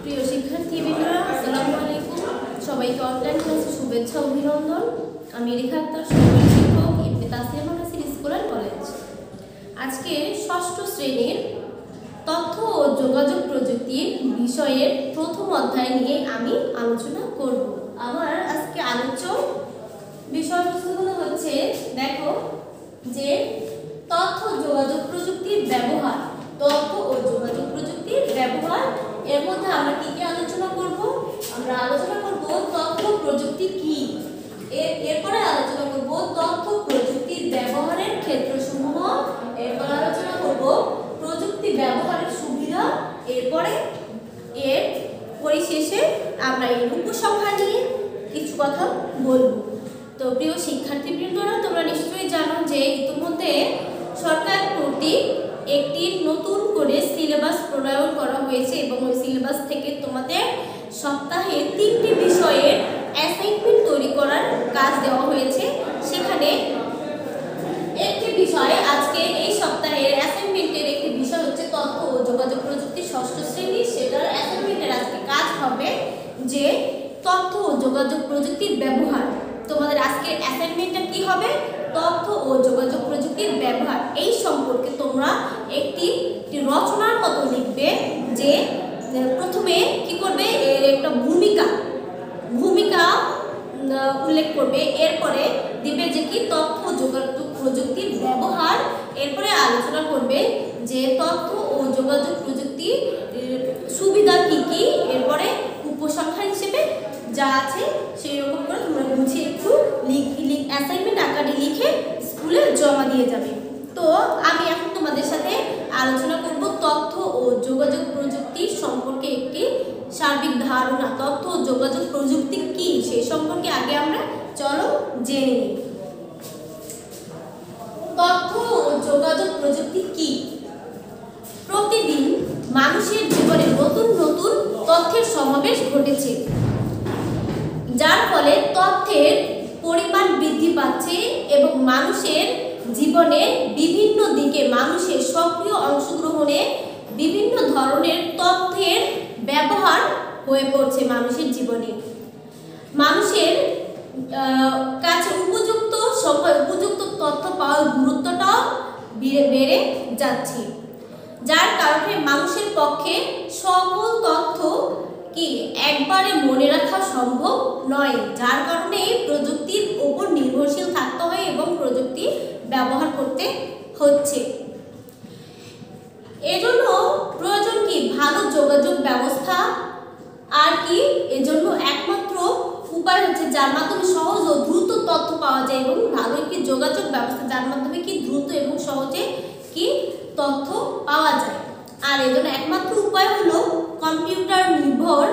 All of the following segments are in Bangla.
প্রিয় শিক্ষার্থীবৃন্দরা, আসসালামু আলাইকুম। সবাইকে অনলাইন ক্লাসে শুভেচ্ছা অভিনন্দন। আমি রেখা আক্তার, সহকারী শিক্ষক, Ibne Taslima Nasir school and college. আজকে ষষ্ঠ শ্রেণীর তথ্য ও যোগাযোগ প্রযুক্তির বিষয়ের প্রথম অধ্যায় নিয়ে আমি আলোচনা করব। আমার আজকে আলোচ্য বিষয়বস্তুগুলো হচ্ছে, দেখো যে তথ্য যোগাযোগ প্রযুক্তির ব্যবহার। তথ্য ও যোগাযোগ প্রযুক্তির ব্যবহার, এর মধ্যে আমরা কি কি আলোচনা করব? আমরা আলোচনা করব তথ্য প্রযুক্তি কি, এরপরে আলোচনা করব তথ্য প্রযুক্তির ব্যবহারের ক্ষেত্রসমূহ, এরপর আলোচনা করব প্রযুক্তি ব্যবহারের সুবিধা, এরপরে এর পরিশেষে আমরা এর উপসংহার নিয়ে কিছু কথা বলবো। তো প্রিয় শিক্ষার্থীবৃন্দরা, তোমরা নিশ্চয়ই জানো যে ইতিমধ্যে সরকার কর্তৃক একটি নতুন করে সিলেবাস প্রণয়ন করা হয়েছে এবং ওই সিলেবাস থেকে তোমাদের সপ্তাহে 3টি বিষয়ের অ্যাসাইনমেন্ট তৈরি করার কাজ দেওয়া হয়েছে। সেখানে একটি বিষয়, আজকে এই সপ্তাহের অ্যাসাইনমেন্টের একটি বিষয় হচ্ছে তথ্য ও যোগাযোগ প্রযুক্তি ষষ্ঠ শ্রেণী। সেটার অ্যাসাইনমেন্টের আজকে কাজ হবে যে তথ্য ও যোগাযোগ প্রযুক্তির ব্যবহার। তোমাদের আজকের অ্যাসাইনমেন্টটা কি হবে? তথ্য ও যোগাযোগ প্রযুক্তির ব্যবহার। এই সম্পর্কে তোমরা একটি রচনার মতো লিখবে, যে প্রথমে কি করবে, এর একটা ভূমিকা উল্লেখ করবে, এরপরে দিবে যে কি তথ্য যোগাযোগ প্রযুক্তির ব্যবহার, এরপরে আলোচনা করবে যে তথ্য ও যোগাযোগ প্রযুক্তির সুবিধা কি কি, এরপরে উপসংহার হিসেবে যা আছে সেই রকম করে তোমরা বুঝিয়ে একটু অ্যাসাইনমেন্ট আকারে লিখে স্কুলে জমা দিয়ে যাবে। তো আমি এখন তোমাদের সাথে আলোচনা করব তথ্য ও যোগাযোগ প্রযুক্তি সম্পর্কে একটি সার্বিক ধারণা। তথ্য ও যোগাযোগ প্রযুক্তি কি সেই সম্পর্কে আগে আমরা চলো জেনে নিই। তথ্য ও যোগাযোগ প্রযুক্তি কি? প্রতিদিন মানুষের জীবনে নতুন নতুন তথ্যের সমাবেশ ঘটেছে, যার ফলে তথ্যের পরিমাণ বৃদ্ধি পাচ্ছে এবং মানুষের জীবনে বিভিন্ন দিকে মানুষের সক্রিয় অংশগ্রহণে বিভিন্ন ধরনের তথ্যের ব্যবহার হয়ে পড়ছে মানুষের জীবনে। মানুষের কাছে উপযুক্ত তথ্য পাওয়ার গুরুত্বটাও বেড়ে যাচ্ছে, যার কারণে মানুষের পক্ষে সকল তথ্য কি একবারে মনে রাখা সম্ভব নয়, যার কারণে প্রযুক্তির উপর নির্ভরশীল থাকতে হয় এবং প্রযুক্তি ব্যবহার করতে হচ্ছে। এজন্য প্রয়োজন কি ভালো যোগাযোগ ব্যবস্থা, আর কি এজন্য একমাত্র উপায় হচ্ছে যার মাধ্যমে সহজ ও দ্রুত তথ্য পাওয়া যায়, এবং ভালো একটি যোগাযোগ ব্যবস্থা যার মাধ্যমে কি দ্রুত এবং সহজে কি তথ্য পাওয়া যায়। আর এজন্য একমাত্র উপায় হলো কম্পিউটার নির্ভর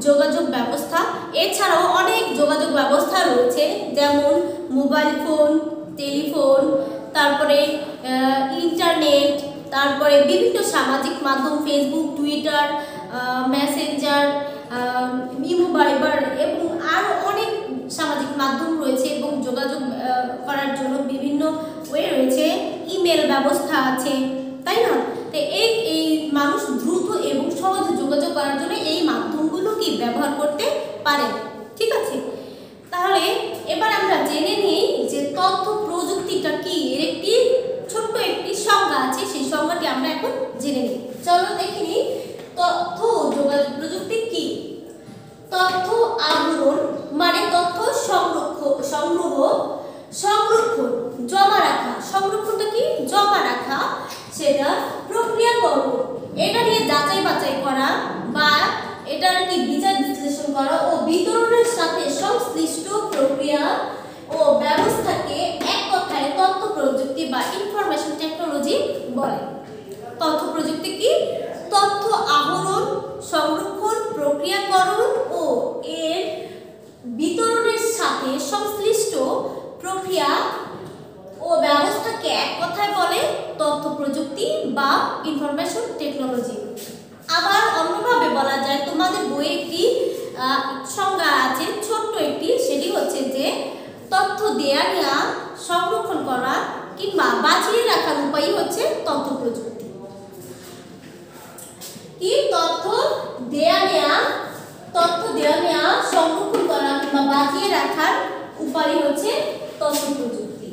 যোগাযোগ ব্যবস্থা। এছাড়াও অনেক যোগাযোগ ব্যবস্থা রয়েছে, যেমন মোবাইল ফোন, টেলিফোন, তারপরে ইন্টারনেট, তারপরে বিভিন্ন সামাজিক মাধ্যম, ফেসবুক, টুইটার, মেসেঞ্জার, ইমো, ভাইবার এবং আরও অনেক সামাজিক মাধ্যম রয়েছে এবং যোগাযোগ করার জন্য বিভিন্ন ওয়ে রয়েছে। ইমেল ব্যবস্থা আছে, তাই না? তো এই মানুষ দ্রুত এবং সহজে যোগাযোগ করার জন্য এই মাধ্যমগুলো কি ব্যবহার করতে পারে। ঠিক আছে, তাহলে এবার আমরা জেনে নিই যে তথ্য প্রযুক্তিটা কি। এর একটি ছোট্ট একটি সংজ্ঞা আছে, সেই সংজ্ঞাটি আমরা এখন জেনে নিই। চলো দেখে নিই তথ্য যোগাযোগ প্রযুক্তি কি। তথ্য আহরণ মানে তথ্য সংরক্ষণ, জমা রাখা। সংরক্ষণটা কি? জমা রাখা, সেটা প্রক্রিয়াকরণ, এটা নিয়ে যাচাই বাছাই করা বা এটার কি বিচার বিশ্লেষণ করা ও বিতরণের সাথে সংশ্লিষ্ট প্রক্রিয়া ও ব্যবস্থাকে এক কথায় তথ্য প্রযুক্তি বা ইনফরমেশন টেকনোলজি বলে। তথ্য প্রযুক্তি কি? তথ্য আহরণ, সংরক্ষণ, প্রক্রিয়াকরণ ও এর বিতরণের সাথে সংশ্লিষ্ট প্রক্রিয়া ও ব্যবস্থাকে এক কথায় বলে তথ্য প্রযুক্তি বা ইনফরমেশন টেকনোলজি। আবার অন্যভাবে বলা যায়, তোমাদের বইয়ে একটি সংজ্ঞা আছে ছোট্ট একটি, সেটি হচ্ছে যে তথ্য দেয়া নেওয়া, সংরক্ষণ করা কিংবা বাঁচিয়ে রাখার উপায় হচ্ছে তথ্য প্রযুক্তি। কি তথ্য দেয়া নেয়া, তথ্য দেয়া নেয়া, সংরক্ষণ করা কিংবা বাঁচিয়ে রাখার উপায় হচ্ছে তথ্য প্রযুক্তি।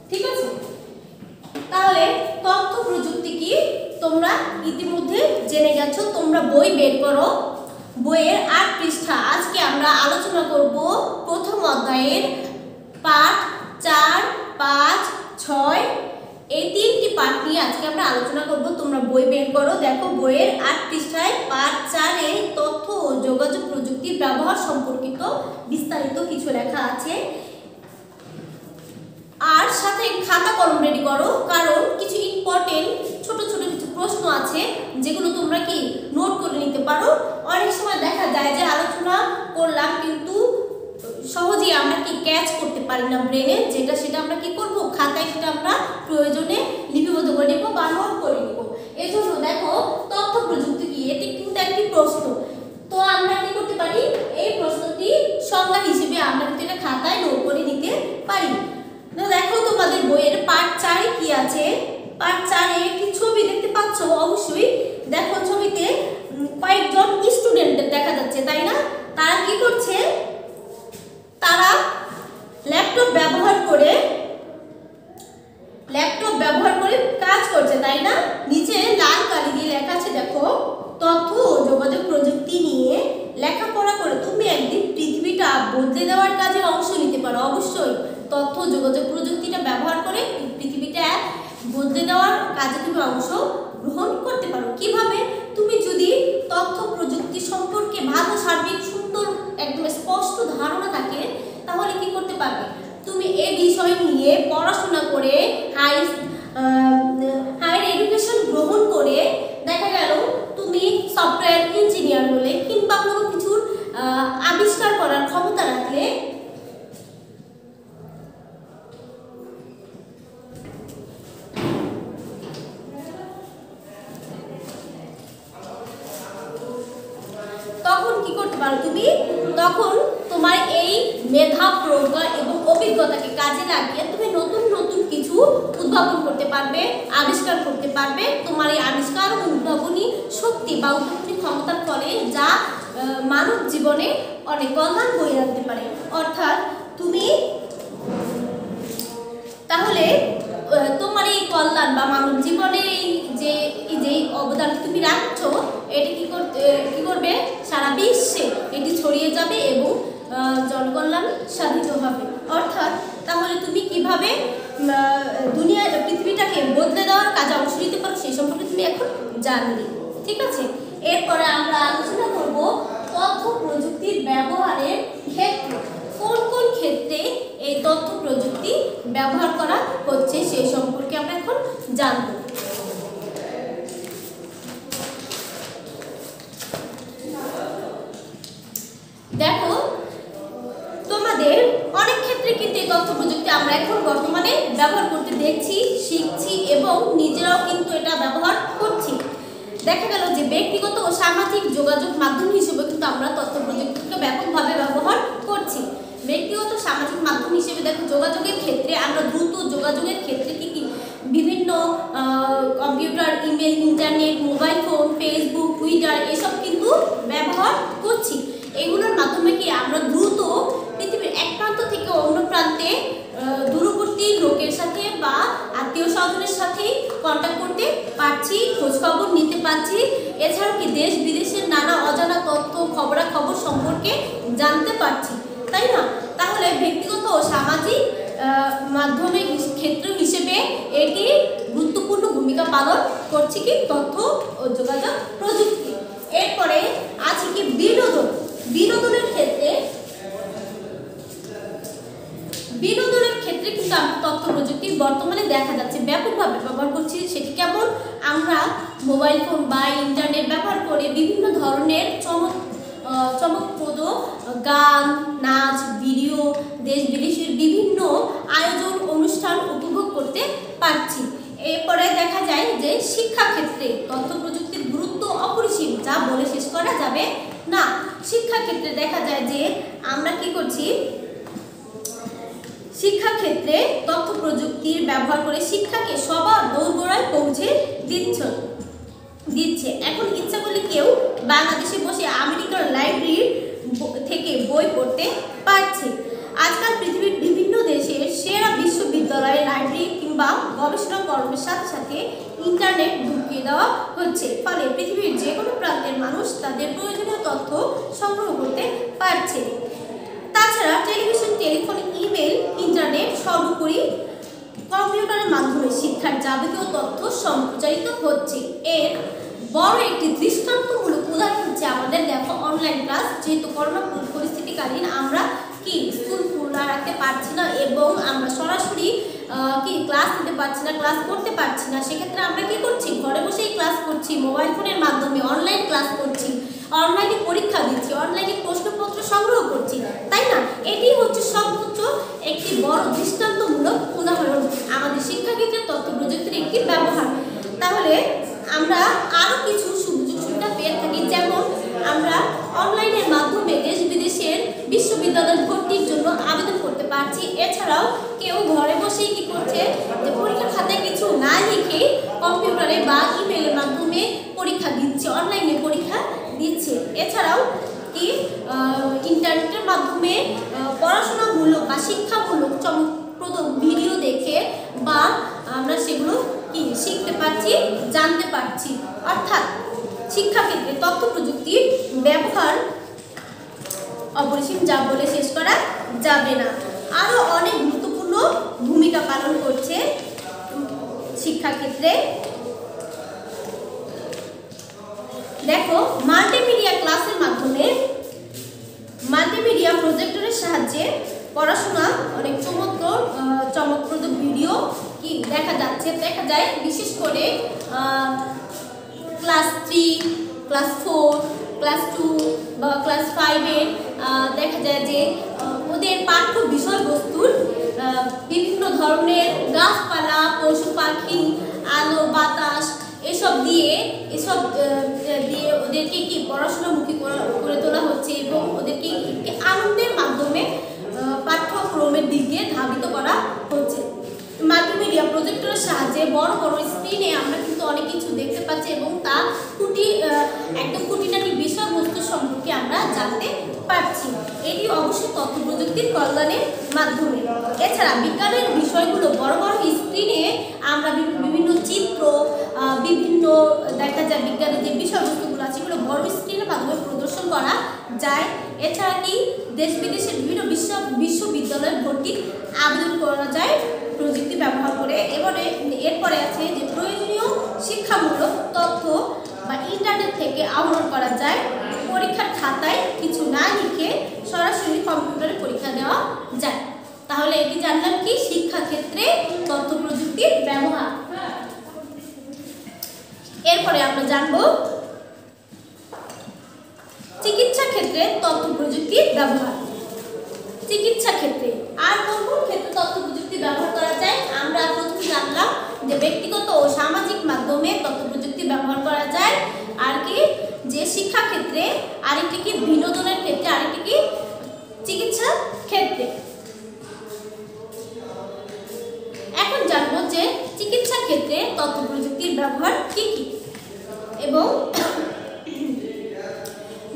ঠিক আছে, তাহলে তথ্য প্রযুক্তি কি তোমরা ইতিমধ্যে জেনে গেছো। তোমরা বই বের করো, বইয়ের 8 পৃষ্ঠা। আজকে আমরা আলোচনা করব প্রথম অধ্যায়ের পাঠ 4, 5, 6 এই 3টি পাঠ নিয়ে আজকে আমরা আলোচনা করব। তোমরা বই বের করো, দেখো বইয়ের 8 পৃষ্ঠায় পাঠ 4 এ তথ্য ও যোগাযোগ প্রযুক্তির ব্যবহার সম্পর্কিত বিস্তারিত কিছু লেখা আছে। আর সাথে খাতা কলম রেডি করো, কারণ কিছু ইম্পর্টেন্ট ছোট ছোট কিছু প্রশ্ন আছে যেগুলো তোমরা কি নোট করে নিতে পারো। অনেক সময় দেখা যায় যে আলোচনা করলাম কিন্তু সহজেই আমরা কি ক্যাচ করতে পারি না ব্রেনে, সেটা আমরা কি করব, খাতায় সেটা আমরা প্রয়োজনে লিপিবদ্ধ করে নেব বা নোট করে নেব। এজন্য দেখো তথ্য প্রযুক্তি কি, এটি কিন্তু একটি প্রশ্ন। তো আমরা কি করতে পারি, এই প্রশ্নটি সংজ্ঞা হিসেবে আমরা কিন্তু এটা খাতায় নোট করে নিতে পারি। দেখো তোমাদের বইয়ের পাঠ 4 এ কি আছে। পাঠ 4 এ একটি ছবি দেখতে পাচ্ছ, অবশ্যই দেখো ছবিতে কয়েকজন স্টুডেন্ট দেখা যাচ্ছে, তাই না? তারা কি করছে, তারা ল্যাপটপ ব্যবহার করে কাজ করছে, তাই না? নিচে লাল কালি দিয়ে লেখা আছে, দেখো তথ্য ও যোগাযোগ প্রযুক্তি নিয়ে লেখাপড়া করে তুমি একদিন পৃথিবীটা বদলে দেওয়ার কাজে অংশ নিতে পারো। অবশ্যই তথ্য যোগাযোগ প্রযুক্তিটা ব্যবহার করে পৃথিবীটা বদলে দেওয়ার কাজে তুমি অংশ গ্রহণ করতে পারো। কিভাবে? তুমি যদি তথ্য প্রযুক্তি সম্পর্কে ভালো, সার্বিক, সুন্দর, একদম স্পষ্ট ধারণা থাকে, তাহলে কি করতে পারবে, তুমি এই বিষয় নিয়ে পড়াশোনা করে হায়ার এডুকেশন গ্রহণ করে দেখা গেল তুমি সফটওয়্যার ইঞ্জিনিয়ার হলে কিংবা কোনো কিছুর আবিষ্কার করার ক্ষমতা রাখলে তখন কি করতে পারো তুমি, তখন তোমার এই মেধা, প্রজ্ঞা এবং অভিজ্ঞতাকে কাজে লাগিয়ে তুমি নতুন নতুন কিছু উদ্ভাবন করতে পারবে, আবিষ্কার করতে পারবে। তোমার এই আবিষ্কার ও উদ্ভাবনী শক্তি বা উদ্ভাবনী ক্ষমতার ফলে যা মানব জীবনে অনেক কল্যাণ বয়ে আনতে পারে। অর্থাৎ তুমি তাহলে তোমার এই কল্যাণ বা মানব জীবনে যে অবদান তুমি রাখছো, এটি কি করবে, সারা বিশ্বে এটি ছড়িয়ে যাবে এবং জনকল্যাণ সাধিত হবে। অর্থাৎ তাহলে তুমি কিভাবে পৃথিবীটাকে বদলে দেওয়ার কাজে অংশ নিতে পারো সেই সম্পর্কে তুমি এখন জানলে। ঠিক আছে, এরপরে আমরা আলোচনা করব তথ্য প্রযুক্তির ব্যবহারের ক্ষেত্র। কোন কোন ক্ষেত্রে এই তথ্য প্রযুক্তি ব্যবহার করা হচ্ছে সেই সম্পর্কে আমরা এখন জানব। দেখো তোমাদের অনেক ক্ষেত্রে কিন্তু এই তথ্য প্রযুক্তি আমরা এখন বর্তমানে ব্যবহার করতে দেখছি, শিখছি এবং নিজেরাও কিন্তু এটা ব্যবহার করছি। দেখা গেল যে ব্যক্তিগত ও সামাজিক যোগাযোগ মাধ্যম হিসেবে কিন্তু আমরা তথ্য প্রযুক্তিকে ব্যাপকভাবে ব্যবহার করছি। ব্যক্তিগত সামাজিক মাধ্যম হিসেবে দেখো যোগাযোগের ক্ষেত্রে আমরা দ্রুত যোগাযোগের ক্ষেত্রে কি বিভিন্ন computer, email, internet, mobile phone, Facebook, Twitter এসব কিন্তু ব্যবহার করছি। এগুলোর মাধ্যমে কি আমরা দ্রুত পৃথিবীর এক প্রান্ত থেকে অন্য প্রান্তে দূরবর্তী লোকের সাথে বা আত্মীয় স্বজনের সাথে কন্ট্যাক্ট করতে পারছি, খোঁজখবর নিতে পারছি। এছাড়াও কি দেশ বিদেশের নানা অজানা তথ্য, খবরাখবর সম্পর্কে জানতে পারছি, তাই না? তাহলে ব্যক্তিগত ও সামাজিক মাধ্যমের ক্ষেত্র হিসেবে এটি গুরুত্বপূর্ণ ভূমিকা পালন করছে কি তথ্য ও যোগাযোগ প্রযুক্তি। এরপরে আছে কি বিনোদনের ক্ষেত্রে কিন্তু আমরা তথ্য প্রযুক্তি বর্তমানে দেখা যাচ্ছে ব্যাপকভাবে ব্যবহার করছি। সেটি কেমন, আমরা মোবাইল ফোন বা ইন্টারনেট ব্যবহার করে বিভিন্ন ধরনের চমকপ্রদ গান, নাচ, ভিডিও, দেশ বিদেশের বিভিন্ন আয়োজন, অনুষ্ঠান উপভোগ করতে পারছি। এরপরে দেখা যায় যে শিক্ষাক্ষেত্রে তথ্য প্রযুক্তির গুরুত্ব অপরিসীম, যা বলে শেষ করা যাবে না। শিক্ষাক্ষেত্রে দেখা যায় যে আমরা কি করছি, শিক্ষাক্ষেত্রে তথ্য প্রযুক্তির ব্যবহার করে শিক্ষাকে সবার দোরগোড়ায় পৌঁছে দিচ্ছে। এখন ইচ্ছা করলে কেউ বাংলাদেশে বসে আমেরিকার লাইব্রেরি থেকে বই পড়তে পারছে। আজকাল পৃথিবীর বিভিন্ন দেশের সেরা বিশ্ববিদ্যালয়ে লাইব্রেরি কিংবা গবেষণা কর্মের সাথে সাথে ইন্টারনেট ঢুকিয়ে দেওয়া হচ্ছে, ফলে পৃথিবীর যে কোনো প্রান্তের মানুষ তাদের প্রয়োজনীয় তথ্য সংগ্রহ করতে পারছে। তাছাড়া টেলিভিশন, টেলিফোন, ইমেল, ইন্টারনেট, সর্বোপরি কম্পিউটারের মাধ্যমে শিক্ষার যাবতীয় তথ্য সম্প্রচারিত হচ্ছে। এর বড় একটি দৃষ্টান্তমূলক উদাহরণ হচ্ছে আমাদের দেখো অনলাইন ক্লাস। যেহেতু করোনা পরিস্থিতিকালীন আমরা স্কুল খোলা রাখতে পারছি না এবং আমরা সরাসরি ক্লাস নিতে পারছি না, ক্লাস করতে পারছি না, সেক্ষেত্রে আমরা কি করছি, ঘরে বসেই ক্লাস করছি, মোবাইল ফোনের মাধ্যমে অনলাইন ক্লাস করছি, অনলাইনে পরীক্ষা দিচ্ছি, অনলাইনে প্রশ্নপত্র সংগ্রহ করছি, তাই না? এটি হচ্ছে সর্বোচ্চ একটি বড় দৃষ্টান্তমূলক উদাহরণ আমাদের শিক্ষাক্ষেত্রে তথ্য প্রযুক্তির একটি ব্যবহার। তাহলে আমরা আরও কিছু সুযোগ সুবিধা পেয়ে থাকি, যেমন আমরা অনলাইনের মাধ্যমে দেশ বিদেশের বিশ্ববিদ্যালয় ভর্তির জন্য আবেদন করতে পারছি। এছাড়াও কেউ ঘরে বসেই কি করছে, যে পরীক্ষার খাতায় কিছু না লিখে কম্পিউটারে বা ইমেলের মাধ্যমে পরীক্ষা দিচ্ছে, অনলাইনে পরীক্ষা দিচ্ছে। এছাড়াও ইন্টারনেটের মাধ্যমে পড়াশোনামূলক বা শিক্ষামূলক চমকপ্রদ ভিডিও দেখে বা আমরা সেগুলো শিখতে পারছি, জানতে পারছি। অর্থাৎ শিক্ষাক্ষেত্রে তথ্য প্রযুক্তির ব্যবহার অপরিসীম, যা বলে শেষ করা যাবে না। আরও অনেক গুরুত্বপূর্ণ ভূমিকা পালন করছে শিক্ষাক্ষেত্রে। দেখো, মাল্টিমিডিয়া ক্লাসের মাধ্যমে মাল্টিমিডিয়া প্রজেক্টরের সাহায্যে পড়াশোনা অনেক চমকপ্রদ ভিডিও দেখা যায়, বিশেষ করে ক্লাস 3, ক্লাস 4, ক্লাস 2 বা ক্লাস 5-এর দেখা যায় যে ওদের পাঠ্য বিষয়বস্তুর বিভিন্ন ধরনের গাছপালা, পশু পাখি, আলো বাতাস এসব দিয়ে ওদেরকে পড়াশোনামুখী করে তোলা হচ্ছে এবং ওদেরকে একটি আনন্দের মাধ্যমে পাঠ্যক্রমের দিকে ধাবিত করা হচ্ছে। মাল্টিমিডিয়া প্রজেক্টরের সাহায্যে বড় বড় স্ক্রিনে আমরা কিন্তু অনেক কিছু দেখতে পাচ্ছি এবং তা একদম খুঁটিনাটি বিষয়বস্তু সম্পর্কে আমরা জানতে পারছি। এটি অবশ্যই তথ্য প্রযুক্তির কল্যাণের মাধ্যমে। এছাড়া বিজ্ঞানের বিষয়গুলো বড় বড় স্ক্রিনে আমরা বিভিন্ন চিত্র, বিভিন্ন দেখা যায় বিজ্ঞানের যে বিষয়বস্তুগুলো আছে সেগুলো বড় স্ক্রিনের মাধ্যমে প্রদর্শন করা যায়। এছাড়া দেশ বিদেশের বিভিন্ন বিশ্ববিদ্যালয়ে ভর্তির আবেদন করা যায় প্রযুক্তি ব্যবহার করে। এরপরে আছে যে প্রয়োজনীয় শিক্ষামূলক তথ্য বা ইন্টারনেট থেকে আহরণ করা যায়। পরীক্ষার খাতায় কিছু না লিখে সরাসরি কম্পিউটারে পরীক্ষা দেওয়া যায়। তাহলে এটি জানলাম কি শিক্ষাক্ষেত্রে তথ্য প্রযুক্তির ব্যবহার। এরপরে আমরা জানব চিকিৎসা ক্ষেত্রে তথ্য প্রযুক্তির ব্যবহার। চিকিৎসা ক্ষেত্রে আর কোন ক্ষেত্রে তথ্য প্রযুক্তি ব্যবহার করা যায়? আমরা প্রথমে জানলাম যে ব্যক্তিগত ও সামাজিক মাধ্যমে তথ্য প্রযুক্তি ব্যবহার করা যায়। আর যে শিক্ষা ক্ষেত্রে, আরেকটি বিনোদনের ক্ষেত্রে, আরেকটি চিকিৎসা ক্ষেত্রে। এখন জানবো যে চিকিৎসা ক্ষেত্রে তথ্য প্রযুক্তির ব্যবহার কি এবং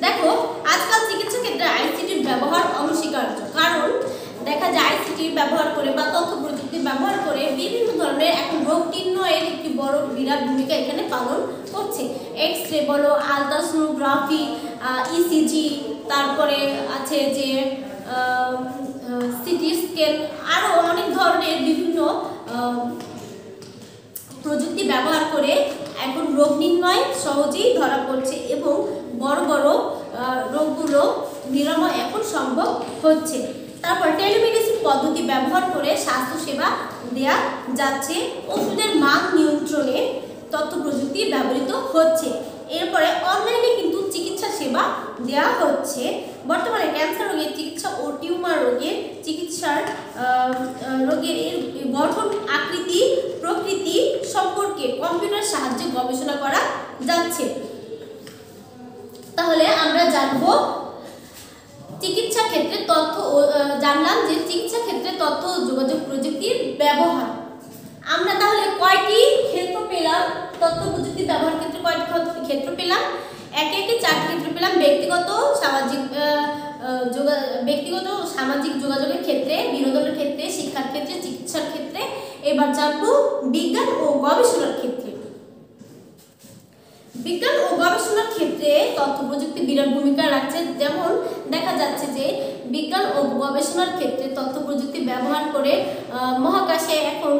দেখো, আজকাল চিকিৎসা ক্ষেত্রে আইসিটির ব্যবহার অনস্বীকার্য। কারণ দেখা যায় আইসিটির ব্যবহার করে বা তথ্য প্রযুক্তি ব্যবহার করে বিভিন্ন ধরনের এখন রোগ নির্ণয়ের একটি বিরাট ভূমিকা এখানে পালন করছে। এক্স-রে বলো, আলট্রাসোনোগ্রাফি, ইসিজি, তারপরে আছে যে সিটি স্ক্যান, আরও অনেক ধরনের বিভিন্ন প্রযুক্তি ব্যবহার করে এখন রোগ নির্ণয় সহজেই ধরা পড়ছে এবং বড় বড় রোগগুলো নিরাময় এখন সম্ভব হচ্ছে। তারপর টেলিমেডিসিন পদ্ধতি ব্যবহার করে স্বাস্থ্যসেবা দেওয়া যাচ্ছে। ওষুধের মান নিয়ন্ত্রণে তথ্য প্রযুক্তি ব্যবহৃত হচ্ছে। এরপরে অনলাইনে কিন্তু চিকিৎসা সেবা দেওয়া হচ্ছে। বর্তমানে ক্যান্সার রোগের চিকিৎসা ও টিউমার রোগের চিকিৎসার রোগের গঠন, আকৃতি, প্রকৃতি সম্পর্কে কম্পিউটার সাহায্যে গবেষণা করা যাচ্ছে। তাহলে আমরা জানবো চিকিৎসা ক্ষেত্রে জানলাম যে চিকিৎসা ক্ষেত্রে তথ্য ও যোগাযোগ প্রযুক্তির ব্যবহার। আমরা তাহলে কয় পেলাম তথ্য প্রযুক্তি ব্যবহার ক্ষেত্রে কয়টি ক্ষেত্র পেলাম? একে একে 4টি ক্ষেত্র পেলাম। ব্যক্তিগত সামাজিক যোগাযোগের ক্ষেত্রে, বিনোদনের ক্ষেত্রে, শিক্ষার ক্ষেত্রে, চিকিৎসার ক্ষেত্রে। এবার জানবো বিজ্ঞান ও গবেষণার ক্ষেত্রে। বিজ্ঞান ও গবেষণার ক্ষেত্রে তথ্য প্রযুক্তি বিরাট ভূমিকা রাখছে। যেমন দেখা যাচ্ছে যে বিজ্ঞান ও গবেষণার ক্ষেত্রে তথ্য প্রযুক্তি ব্যবহার করে মহাকাশে এখন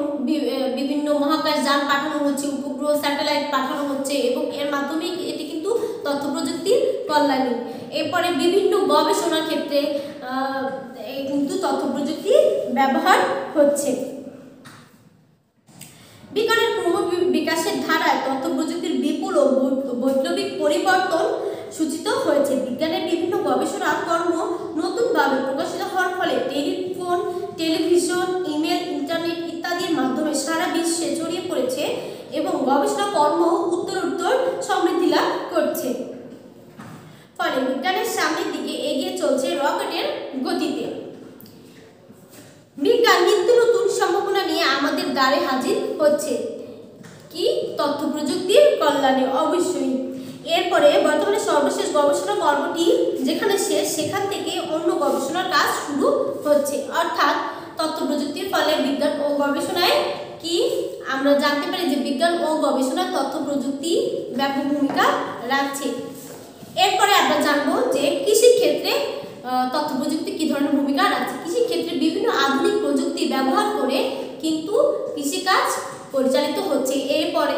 বিভিন্ন মহাকাশ যান পাঠানো হচ্ছে, উপগ্রহ স্যাটেলাইট পাঠানো হচ্ছে এবং এর মাধ্যমে এটি কিন্তু তথ্য প্রযুক্তির কল্যাণী। এরপরে বিভিন্ন গবেষণার ক্ষেত্রে কিন্তু তথ্য প্রযুক্তি ব্যবহার হচ্ছে। বিজ্ঞানের ক্রমবিকাশের ধারায় তথ্য প্রযুক্তির বিপুল ও বৈপ্লবিক পরিবর্তন সূচিত হয়েছে। বিজ্ঞানের বিভিন্ন গবেষণা কর্ম নতুনভাবে প্রকাশিত হওয়ার ফলে টেলিফোন, টেলিভিশন, ইমেল, ইন্টারনেট ইত্যাদির মাধ্যমে সারা বিশ্বে ছড়িয়ে পড়েছে এবং গবেষণা কর্ম উত্তরোত্তর সমৃদ্ধি লাভ করছে। ফলে বিজ্ঞানের সামনের দিকে এগিয়ে চলছে রকেটের গতিতে। বিজ্ঞান নিত্য নতুন সম্ভাবনা নিয়ে আমাদের দ্বারে হাজির হচ্ছে। কি? তথ্য প্রযুক্তির কল্যাণে অবশ্যই। এরপরে বর্তমানে সর্বশেষ গবেষণা পর্বটি যেখানে শেষ, সেখান থেকে অন্য গবেষণার কাজ শুরু হচ্ছে। অর্থাৎ তথ্য প্রযুক্তির ফলে বিজ্ঞান ও গবেষণায় কি আমরা জানতে পারি যে বিজ্ঞান ও গবেষণায় তথ্য প্রযুক্তি ব্যাপক ভূমিকা রাখছে। এরপরে আমরা জানবো যে কৃষি ক্ষেত্রে তথ্য প্রযুক্তি কি ধরনের ভূমিকা রাখছে। কৃষি ক্ষেত্রে বিভিন্ন আধুনিক প্রযুক্তি ব্যবহার করে কিন্তু কৃষিকাজ পরিচালিত হচ্ছে।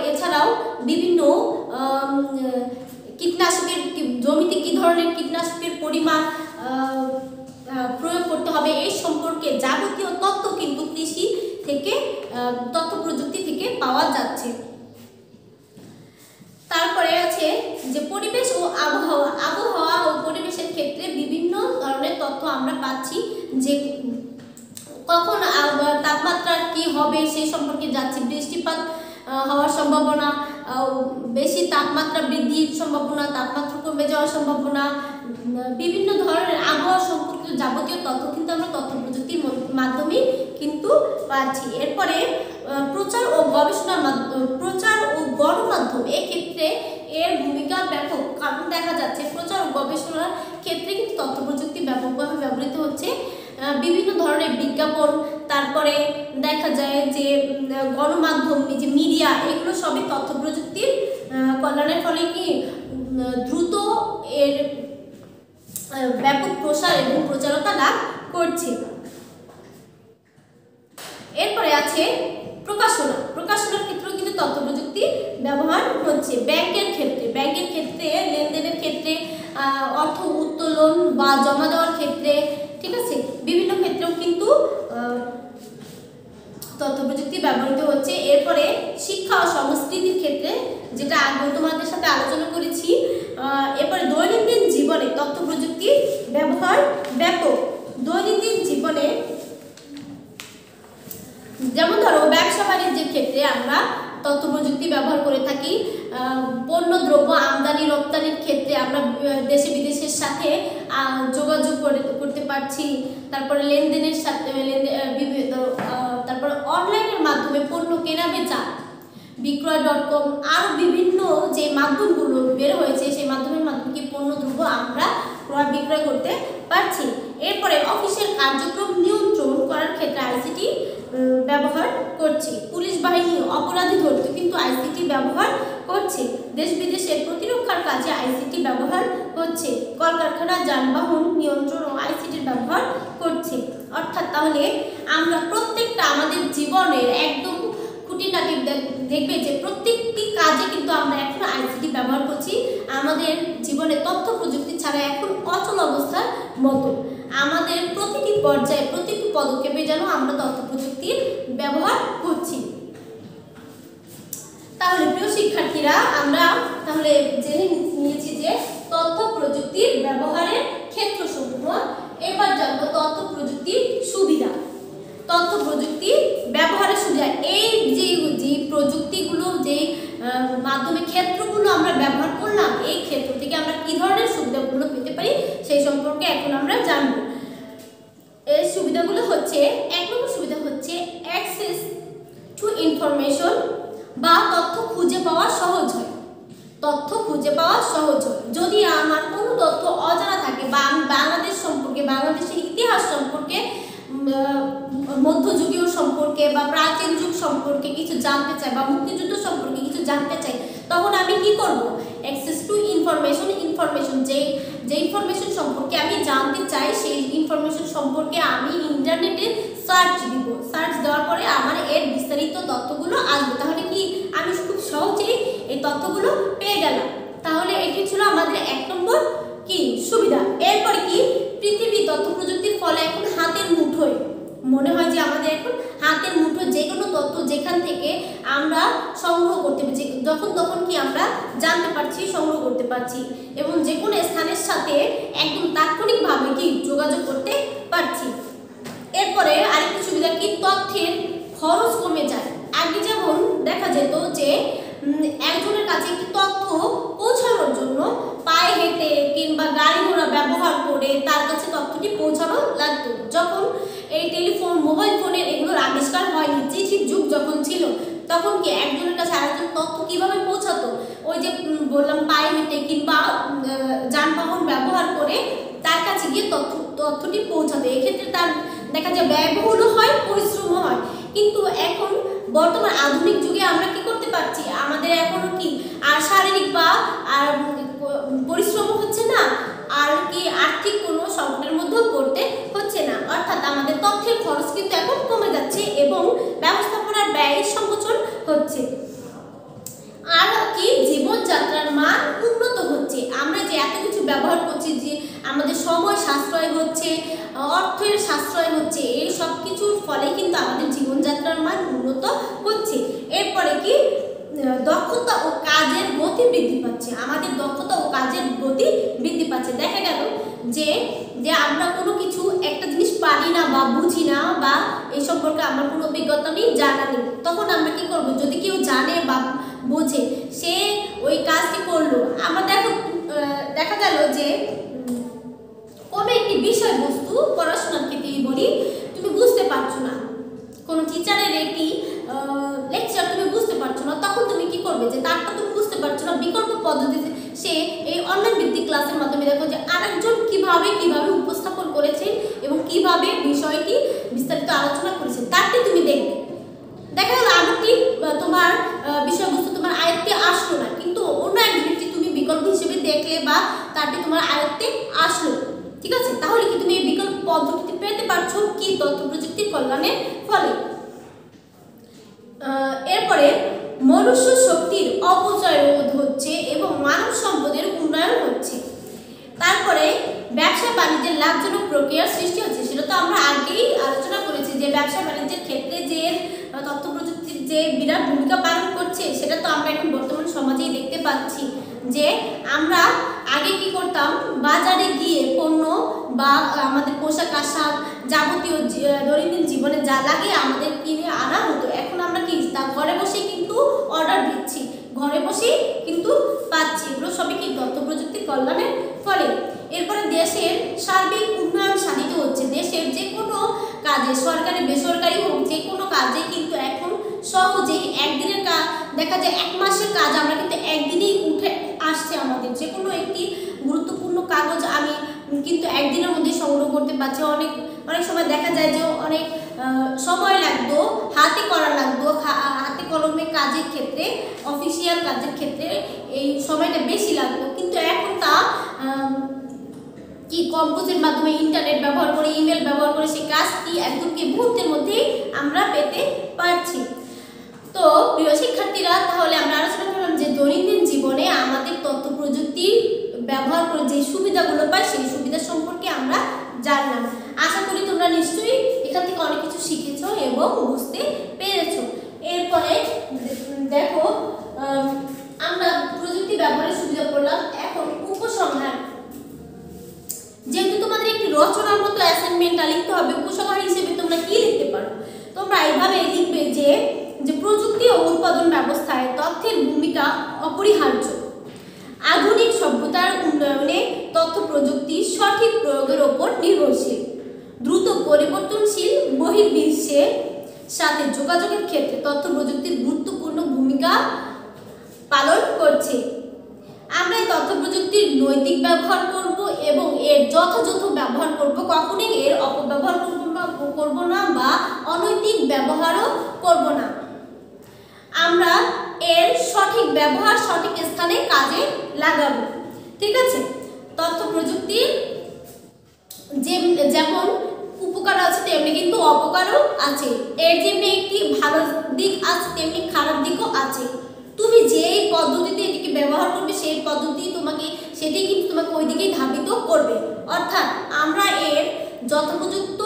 এছাড়াও বিভিন্ন কীটনাশকের, জমিতে কি ধরনের কীটনাশকের পরিমাণ প্রয়োগ করতে হবে এই সম্পর্কে যাবতীয় তথ্য কিন্তু কৃষি থেকে, তথ্য প্রযুক্তি থেকে পাওয়া যাচ্ছে। তারপরে আছে যে পরিবেশ ও আবহাওয়া। আবহাওয়া ও পরিবেশের ক্ষেত্রে বিভিন্ন ধরনের তথ্য আমরা পাচ্ছি, যে কখন তাপমাত্রা কি হবে সেই সম্পর্কে যাচ্ছে, বৃষ্টিপাত হওয়ার সম্ভাবনা, বেশি তাপমাত্রা বৃদ্ধির সম্ভাবনা, তাপমাত্রা কমে যাওয়ার সম্ভাবনা, বিভিন্ন ধরনের আবহাওয়া সম্পর্কিত যাবতীয় তথ্য কিন্তু আমরা তথ্য প্রযুক্তির মাধ্যমে কিন্তু পাচ্ছি। এরপরে প্রচার ও গণমাধ্যম এক্ষেত্রে এর ভূমিকা ব্যাপক, কারণ দেখা যাচ্ছে প্রচার ও গবেষণার ক্ষেত্রে কিন্তু তথ্য প্রযুক্তি ব্যাপকভাবে ব্যবহৃত হচ্ছে। বিভিন্ন ধরনের বিজ্ঞাপন, তারপরে দেখা যায় যে গণমাধ্যম, যে মিডিয়া, এগুলো সবই তথ্য প্রযুক্তির কল্যাণের ফলে কি দ্রুত এর ব্যাপক প্রসার এবং প্রচারতা লাভ করছে। এরপরে আছে প্রকাশনা। প্রকাশনার ক্ষেত্রেও কিন্তু তথ্য প্রযুক্তি ব্যবহার হচ্ছে। ব্যাংকের ক্ষেত্রে লেনদেনের ক্ষেত্রে, অর্থ উত্তোলন বা জমা দেওয়ার ক্ষেত্রে, ঠিক আছে, বিভিন্ন ক্ষেত্রেও কিন্তু তথ্য প্রযুক্তি ব্যবহৃত হচ্ছে। এরপরে শিক্ষা ও সংস্কৃতির ক্ষেত্রে, যেটা আগে তোমাদের সাথে আলোচনা করেছি। এরপরে দৈনন্দিন জীবনে তথ্য প্রযুক্তির ব্যবহার ব্যাপক। দৈনন্দিন জীবনে যেমন ধরো ব্যবসা বাণিজ্যের ক্ষেত্রে আমরা তথ্য প্রযুক্তি ব্যবহার করে থাকি। পণ্য দ্রব্য আমদানি রপ্তানির ক্ষেত্রে আমরা দেশে বিদেশের সাথে যোগাযোগ করতে পারছি। তারপরে লেনদেনের সাথে তারপরে অনলাইনের মাধ্যমে পণ্য কেনা বেচা, বিক্রয়.com, আরও বিভিন্ন যে মাধ্যমগুলো বের হয়েছে সেই মাধ্যমের মাধ্যমে পণ্য দ্রব্য আমরা ক্রয় বিক্রয় করতে পারছি। এরপরে অফিসের কার্যক্রম নিয়ন্ত্রণ করার ক্ষেত্রে আইসিটি ব্যবহার করছে। পুলিশ বাহিনী অপরাধী ধরতে কিন্তু আইসিটি ব্যবহার করছে। দেশ বিদেশের প্রতিরক্ষার কাজে আইসিটি ব্যবহার হচ্ছে। কলকারখানা যানবাহন নিয়ন্ত্রণ ও আইসিটির ব্যবহার করছে। অর্থাৎ তাহলে আমরা প্রত্যেকটা আমাদের জীবনের একদম খুঁটিনাটি দেখবে যে প্রত্যেকটি কাজে কিন্তু আমরা এখন আইসিটি ব্যবহার করছি। আমাদের জীবনে তথ্য প্রযুক্তি ছাড়া এখন অচল অবস্থার মতো। আমাদের প্রতিটি পর্যায়ে, প্রতিটি পদক্ষেপে যেন আমরা তথ্য প্রযুক্তির ব্যবহার করছি। তাহলে প্রিয় শিক্ষার্থীরা, আমরা তাহলে জেনে নিয়েছি যে তথ্য প্রযুক্তির ব্যবহারের ক্ষেত্রসমূহ। এবার জানবো তথ্য প্রযুক্তির সুবিধা। তথ্য প্রযুক্তি ব্যবহারের সুবিধা, এই যে প্রযুক্তিগুলো, যে মাধ্যমে ক্ষেত্রগুলো আমরা ব্যবহার করলাম, এই ক্ষেত্র থেকে আমরা কি ধরনের সুবিধাগুলো পেতে পারি সেই সম্পর্কে এখন আমরা জানব। এই সুবিধাগুলো হচ্ছে, এক নম্বর সুবিধা হচ্ছে অ্যাক্সেস টু ইনফরমেশন, বা তথ্য খুঁজে পাওয়া সহজ হয়। তথ্য খুঁজে পাওয়া সহজ হয়। যদি আমার কোনো তথ্য অজানা থাকে বা আমি বাংলাদেশ সম্পর্কে, বাংলাদেশের ইতিহাস সম্পর্কে, মধ্যযুগীয় সম্পর্কে বা প্রাচীন যুগ সম্পর্কে কিছু জানতে চাই বা মুক্তিযুদ্ধ সম্পর্কে কিছু জানতে চাই, তখন আমি কি করব? অ্যাক্সেস টু ইনফরমেশন, যে ইনফরমেশন সম্পর্কে আমি জানতে চাই সেই ইনফরমেশন সম্পর্কে আমি ইন্টারনেটে সার্চ দিব। সার্চ দেওয়ার পরে আমার এর বিস্তারিত তথ্যগুলো আসবে। তাহলে কি আমি খুব সহজেই এই তথ্যগুলো পেয়ে গেলাম। তাহলে এটি ছিল আমাদের 1 নম্বর কি সুবিধা। এরপরে কি পৃথিবী তথ্য প্রযুক্তির ফলে এখন হাতের মুঠোয়, মনে হয় যে আমাদের এখন হাতের মুঠোয় যে কোনো তথ্য যেখান থেকে আমরা সংগ্রহ করতে পারছি, যখন তখন কি আমরা জানতে পারছি, সংগ্রহ করতে পারছি এবং যে কোনো স্থানের সাথে একদম তাৎক্ষণিকভাবে কি যোগাযোগ করতে পারছি। এরপরে আরেকটি সুবিধা কি তথ্যের খরচ কমে যায়। আগে যেমন দেখা যেত যে একজনের কাছে একটি তথ্য পৌঁছানোর জন্য পায়ে হেঁটে কিংবা গাড়ি ঘোড়া ব্যবহার করে তার কাছে তথ্যটি পৌঁছানো লাগতো। যখন এই টেলিফোন, মোবাইল ফোনের এগুলোর আবিষ্কার হয়নি, চিঠির যুগ যখন ছিল, তখন কি একজনের কাছে আরেকজন তথ্য কিভাবে পৌঁছাতো? ওই যে বললাম পায়ে হেঁটে কিংবা যানবাহন ব্যবহার করে তার কাছে গিয়ে তথ্যটি পৌঁছাতো। এক্ষেত্রে তার দেখা যায় ব্যয়বহুলও হয়, পরিশ্রমও হয়। কিন্তু এখন বর্তমান আধুনিক যুগে আমরা কি করতে পারছি? আমাদের এখনো কি আর শারীরিক বা আর পরিশ্রম হচ্ছে না, আর কি আর্থিক কোনো সংকটের মধ্যেও পড়তে হচ্ছে না। অর্থাৎ আমাদের তথ্যের খরচ কিন্তু এখন কমে যাচ্ছে এবং ব্যবস্থাপনার ব্যয়ের সংকোচন হচ্ছে। আর কি জীবনযাত্রার মান উন্নত হচ্ছে। আমরা যে এত কিছু ব্যবহার করছি, যে আমাদের সময় সাশ্রয় হচ্ছে, অর্থের সাশ্রয় হচ্ছে, এই সব কিছুর ফলে কিন্তু আমাদের জীবনযাত্রার মান উন্নত হচ্ছে। এরপরে কি দক্ষতা ও কাজের গতি বৃদ্ধি পাচ্ছে। আমাদের দক্ষতা ও কাজের গতি বৃদ্ধি পাচ্ছে। দেখা গেল যে আমরা কোনো কিছু একটা জিনিস পারি না বা বুঝি না বা এই সম্পর্কে আমার কোনো অভিজ্ঞতা নেই, জানা নেই, তখন আমরা কি করব? যদি কেউ জানে বা বোঝে, সে ওই কাজটি করলো। আমরা দেখা গেল যে কোনো একটি বিষয়বস্তু পড়াশোনার ক্ষেত্রেই বলি, তুমি বুঝতে পারছো না, কোনো টিচারের একটি লেকচার তুমি বুঝতে পারছো না, তখন তুমি কি করবে? যে তারটা তুমি বুঝতে পারছো না, বিকল্প পদ্ধতিতে সে এই অনলাইন ভিত্তিক ক্লাসের মাধ্যমে দেখো যে আরেকজন কিভাবে উপস্থাপন করেছেন এবং কিভাবে বিষয়টি বিস্তারিত আলোচনা করেছেন, তারটি তুমি দেখবে। দেখা গেল আরেকটি তোমার বিষয়বস্তু তোমার আয়ত্তে আসলো না, কিন্তু অন্য একটি তুমি বিকল্প হিসেবে দেখলে বা তারটি তোমার আয়ত্তে আসলো, ঠিক আছে? তাহলে কি তুমি এই বিকল্প পদ্ধতিটি পেতে পারছো কি তথ্য প্রযুক্তির কল্যাণের ফলে। এরপরে মনুষ্য শক্তির অপচয় রোধ হচ্ছে এবং মানব সম্পদের উন্নয়ন হচ্ছে। তারপরে ব্যবসা বাণিজ্যের লাভজনক প্রক্রিয়ার সৃষ্টি হচ্ছে। সেটা তো আমরা আগেই আলোচনা করেছি যে ব্যবসা বাণিজ্যের ক্ষেত্রে যে তথ্য প্রযুক্তির যে বিরাট ভূমিকা পালন করছে, সেটা তো আমরা এখন বর্তমান সমাজেই দেখতে পাচ্ছি। যে আমরা আগে কি করতাম? বাজারে গিয়ে পণ্য বা আমাদের পোশাক আশাক যাবতীয় দৈনন্দিন জীবনে যা লাগে আমাদের কিনে আনা হতো। এখন আমরা কি তা ঘরে বসে কিন্তু অর্ডার দিচ্ছি, ঘরে বসেই কিন্তু পাচ্ছি। এগুলো সবই কি তথ্য প্রযুক্তির কল্যাণের ফলে। এরপরে দেশের সার্বিক উন্নয়ন সাধিত হচ্ছে। দেশের যে কোনো কাজে, সরকারি বেসরকারি হোক, যে কোনো কাজে কিন্তু এখন সহজেই একদিনের কাজ, দেখা যায় 1 মাসের কাজ আমরা কিন্তু একদিনেই উঠে আসছে। আমাদের যে কোনো একটি গুরুত্বপূর্ণ কাগজ আমি কিন্তু একদিনের মধ্যে সংগ্রহ করতে পারছি। অনেক সময় দেখা যায় যে অনেক সময় লাগতো, হাতে করা লাগতো, হাতে কলমে কাজের ক্ষেত্রে, অফিসিয়াল কাজের ক্ষেত্রে এই সময়টা বেশি লাগতো, কিন্তু এখন তা কি কম্পিউটারের মাধ্যমে, ইন্টারনেট ব্যবহার করে, ইমেল ব্যবহার করে সেই কাজটি একদম কি মুহূর্তের মধ্যেই আমরা পেতে পারছি। তো প্রিয় শিক্ষার্থীরা, তাহলে আমরা আলোচনা করলাম যে দৈনন্দিন জীবনে আমাদের তথ্য প্রযুক্তির ব্যবহার করে যে সুবিধাগুলো পাই, সেই সুবিধা সম্পর্কে আমরা জানলাম। আশা করি তোমরা নিশ্চয়ই এখান থেকে অনেক কিছু শিখেছো এবং বুঝতে পেরেছো। এরপরে দেখো, আমরা প্রযুক্তি ব্যবহারের সুবিধা করলাম। এখন উপসংহার, যেহেতু তোমাদের একটি রচনার মতো অ্যাসাইনমেন্টটা লিখতে হবে, উপসংহার হিসেবে তোমরা কি লিখতে পারো? তোমরা এইভাবে লিখবে যে প্রযুক্তি ও উৎপাদন ব্যবস্থায় তথ্যের ভূমিকা অপরিহার্য। আধুনিক সভ্যতার উন্নয়নে তথ্য প্রযুক্তির সঠিক প্রয়োগের ওপর নির্ভরশীল। দ্রুত পরিবর্তনশীল বহির্বিশ্বের সাথে যোগাযোগের ক্ষেত্রে তথ্য প্রযুক্তির গুরুত্বপূর্ণ ভূমিকা ভূমিকা পালন করছে। আমরা এই তথ্য প্রযুক্তির নৈতিক ব্যবহার করব এবং এর যথাযথ ব্যবহার করব, কখনোই এর অপব্যবহার করব না বা অনৈতিক ব্যবহারও করব না। আমরা এর সঠিক ব্যবহার সঠিক স্থানে কাজে লাগাবো। ঠিক আছে, তথ্য প্রযুক্তির যেমন উপকার আছে তেমনি কিন্তু অপকারও আছে। এর যেমনি একটি ভালো দিক আছে তেমনি খারাপ দিকও আছে। তুমি যেই পদ্ধতিতে এটিকে ব্যবহার করবে সেই পদ্ধতি সেটাই কিন্তু তোমাকে ওই দিকেই ধাবিত করবে। অর্থাৎ আমরা এর যথোপযুক্ত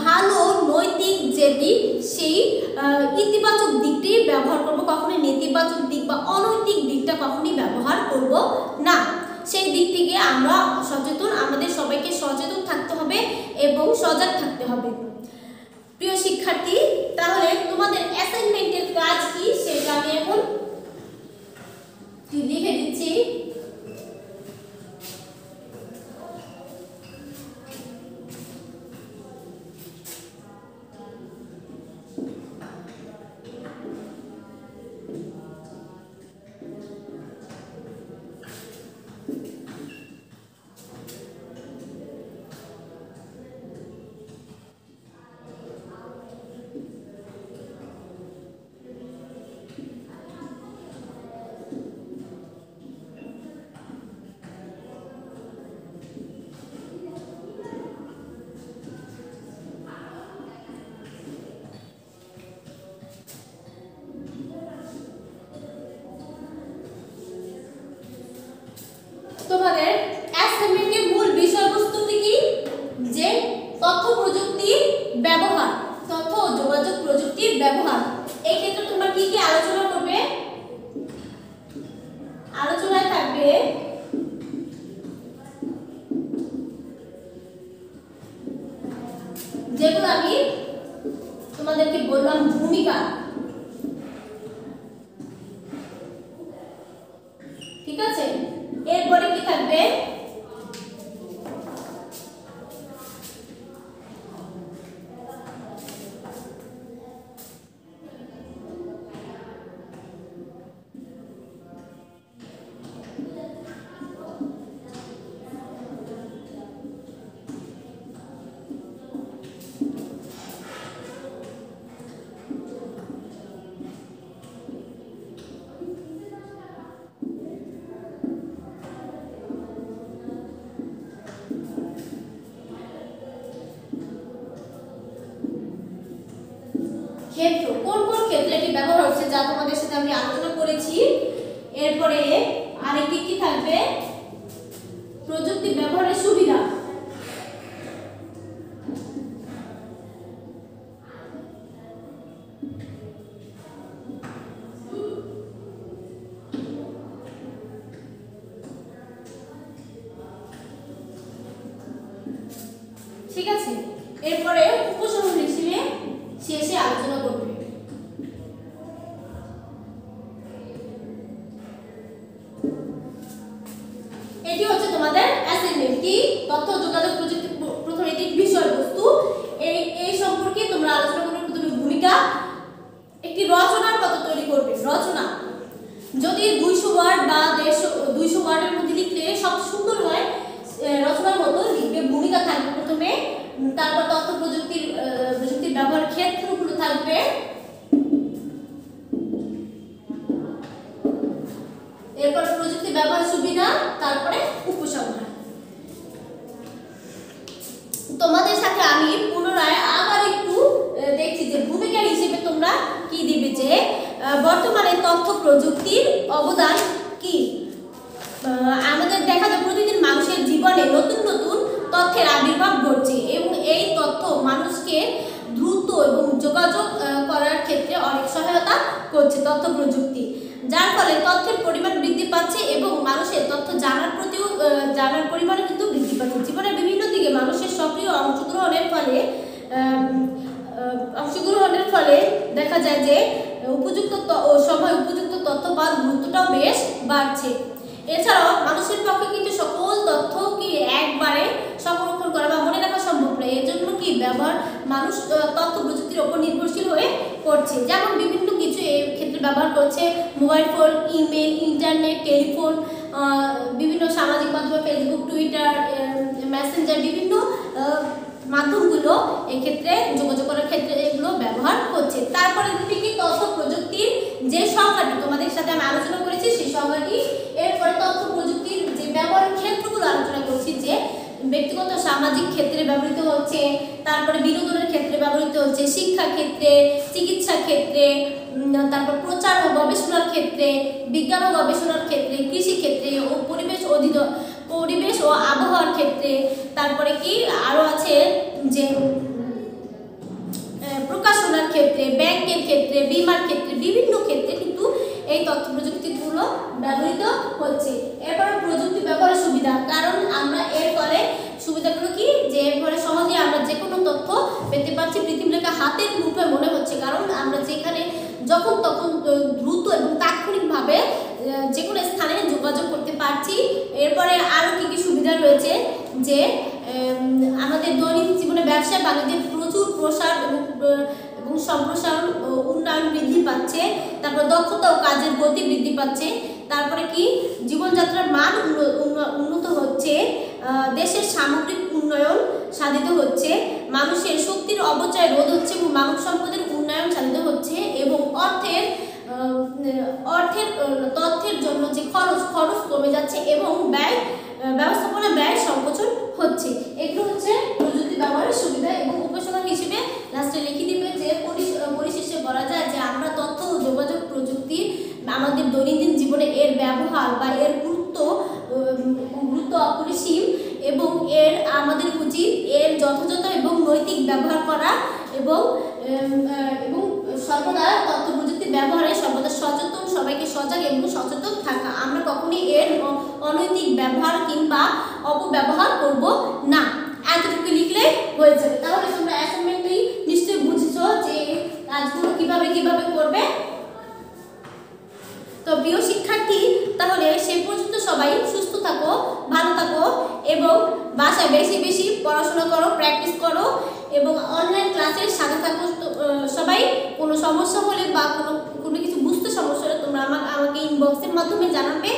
ভালো নৈতিক যে দিক সেই ইতিবাচক দিকটি ব্যবহার করব, কখনোই নেতিবাচক দিক বা অনৈতিক দিকটা কখনোই ব্যবহার করব না। সেই দিক থেকে আমরা সচেতন, আমাদের সবাইকে সচেতন থাকতে হবে এবং সজাগ থাকতে হবে। প্রিয় শিক্ষার্থী, তাহলে তোমাদের অ্যাসাইনমেন্টের কাজ কি সেটা আমি এখন লিখে দিচ্ছি। তোমাদের অ্যাসাইনমেন্টের মূল বিষয়বস্তুটি কি? যে তথ্য প্রযুক্তির ব্যবহার, তথ্য ও যোগাযোগ প্রযুক্তির ব্যবহার। এই ক্ষেত্রে তোমরা কি কি আলোচনা করবে? আলোচনায় থাকবে যেগুলো আমি তোমাদেরকে বললাম ভূমিকা, ঠিক আছে। এরপরে কি থাকবে? ক্ষেত্র, কোন কোন ক্ষেত্রে এটি ব্যবহার হচ্ছে যা তোমাদের সাথে আমি আলোচনা করেছি। এরপরে আরেকটি কি থাকবে? প্রযুক্তি ব্যবহারের সুবিধা। ঠিক আছে, এরপরে উপসংহার হিসেবে শেষে আলোচনা করব। এটি হচ্ছে তোমাদের অ্যাসাইনমেন্ট। কি? তথ্য যোগাযোগ প্রযুক্তি প্রথম এটি বিষয়বস্তু, এই সম্পর্কে তোমরা আলোচনা করবে। প্রথমে ভূমিকা, একটি রচনার মতো তৈরি করবে। রচনা যদি 200 ওয়ার্ড বা 200 ওয়ার্ডের মধ্যে লিখলে সব সুন্দর হয়, রচনার মতো লিখবে। ভূমিকা থাকবে প্রথমে, তারপর তথ্য প্রযুক্তির ব্যবহার ক্ষেত্রগুলো থাকবে, এরপর প্রযুক্তি ব্যবহার সুবিধা, তারপরে উপসংহার। তোমাদের সাথে আমি পুনরায় আবার একটু দেখছি যে ভূমিকা হিসেবে তোমরা কি দিবে, যে বর্তমানে তথ্য প্রযুক্তির অবদান কি। আমাদের দেখা যায় প্রতিদিন মানুষের জীবনে নতুন নতুন তথ্যের আবির্ভাব ঘটছে এবং এই তথ্য মানুষকে দ্রুত এবং যোগাযোগ করার ক্ষেত্রে অনেক সহায়তা করছে তথ্য প্রযুক্তি, যার ফলে তথ্যের পরিমাণ বৃদ্ধি পাচ্ছে এবং মানুষের তথ্য জানার পরিমাণ কিন্তু বৃদ্ধি পাচ্ছে। জীবনের বিভিন্ন দিকে মানুষের সক্রিয় অংশগ্রহণের ফলে দেখা যায় যে উপযুক্ত তথ্য পাওয়ার গুরুত্বটাও বেশ বাড়ছে। এছাড়াও মানুষের পক্ষে কিন্তু সকল তথ্য কি একবারে সংরক্ষণ করা বা মনে রাখা সম্ভব নয়। এর জন্য কি মানুষ তথ্য প্রযুক্তির উপর নির্ভরশীল হয়ে পড়ছে। যেমন বিভিন্ন কিছু এই ক্ষেত্রে ব্যবহার করছে mobile phone, email, internet, telephone, বিভিন্ন সামাজিক মাধ্যম, ফেসবুক, টুইটার, মেসেঞ্জার, বিভিন্ন মাধ্যমগুলো এক্ষেত্রে যোগাযোগ করার ক্ষেত্রে এগুলো ব্যবহার হচ্ছে। তারপরে কি তথ্য প্রযুক্তির যে সংজ্ঞাটি তোমাদের সাথে আমি আলোচনা করেছি সেই সংজ্ঞাটি, এরপরে তথ্য প্রযুক্তির যে ব্যবহারের ক্ষেত্রগুলো আলোচনা করছি, যে ব্যক্তিগত সামাজিক ক্ষেত্রে ব্যবহৃত হচ্ছে, তারপরে বিনোদনের ক্ষেত্রে ব্যবহৃত হচ্ছে, শিক্ষা ক্ষেত্রে, চিকিৎসা ক্ষেত্রে, তারপর প্রচার ও গবেষণার ক্ষেত্রে, বিজ্ঞান ও গবেষণার ক্ষেত্রে, কৃষি ক্ষেত্রে ও পরিবেশ ও আবহাওয়ার ক্ষেত্রে, তারপরে কি আরো আছে যে প্রকাশনার ক্ষেত্রে, ব্যাংকের ক্ষেত্রে, বীমার ক্ষেত্রে, বিভিন্ন ক্ষেত্রে কিন্তু এই তথ্য প্রযুক্তিগুলো ব্যবহৃত হচ্ছে। এরপরে প্রযুক্তি ব্যবহারের সুবিধা, কারণ আমরা এর ফলে সুবিধাগুলো কি, যে এর ফলে সহজে আমরা যে কোনো তথ্য পেতে পারছি, পৃথিবীকে হাতের মুঠোয় মনে হচ্ছে, কারণ আমরা যেখানে যখন তখন দ্রুত এবং তাৎক্ষণিকভাবে যে কোনো স্থানে যোগাযোগ করতে পারছি। এরপরে আরও কী কী সুবিধা রয়েছে, যে আমাদের দৈনন্দিন জীবনে ব্যবসা বাণিজ্যের প্রচুর প্রসার এবং সম্প্রসারণ উন্নয়ন বৃদ্ধি পাচ্ছে। তারপর দক্ষতা ও কাজের গতি বৃদ্ধি পাচ্ছে। তারপরে কি জীবনযাত্রার মান উন্নত হচ্ছে, দেশের সামগ্রিক উন্নয়ন সাধিত হচ্ছে, মানুষের শক্তির অপচয় রোধ হচ্ছে এবং মানব সম্পদের উন্নয়ন সাধিত হচ্ছে, এবং তথ্যের জন্য যে খরচ কমে যাচ্ছে এবং ব্যবস্থাপনা ব্যয় সংকোচন হচ্ছে। এগুলো হচ্ছে প্রযুক্তি ব্যবহারের সুবিধা। এবং উপসংহার হিসেবে লাস্টে লিখে দিবে যে পরিশেষে বলা যায় যে আমরা তথ্য ও যোগাযোগ প্রযুক্তি আমাদের দৈনন্দিন জীবনে এর ব্যবহার বা এর গুরুত্ব অপরিসীম, এবং আমাদের উচিত এর যথাযথ এবং নৈতিক ব্যবহার করা, এবং সর্বদা তথ্য প্রযুক্তি ব্যবহারে সর্বদা সচেতন, সবাইকে সজাগ এবং সচেতন থাকা। আমরা কখনই এর অনৈতিক ব্যবহার কিংবা অপব্যবহার করব না। এতটুকু লিখলে হয়ে যাবে। তাহলে তোমরা অ্যাসাইনমেন্টটি নিশ্চয়ই বুঝেছো যে কাজগুলো কিভাবে করবে। তো প্রিয় শিক্ষার্থী, তাহলে সেই পর্যন্ত সবাই সুস্থ থাকো, ভালো থাকো, এবং বাসায় বেশি বেশি পড়াশোনা করো, প্র্যাকটিস করো, এবং অনলাইন ক্লাসের সাথে থাকো। সবাই কোনো সমস্যা হলে বা কোনো কিছু বুঝতে সমস্যা হলে তোমরা আমাকে ইনবক্সের মাধ্যমে জানাবে।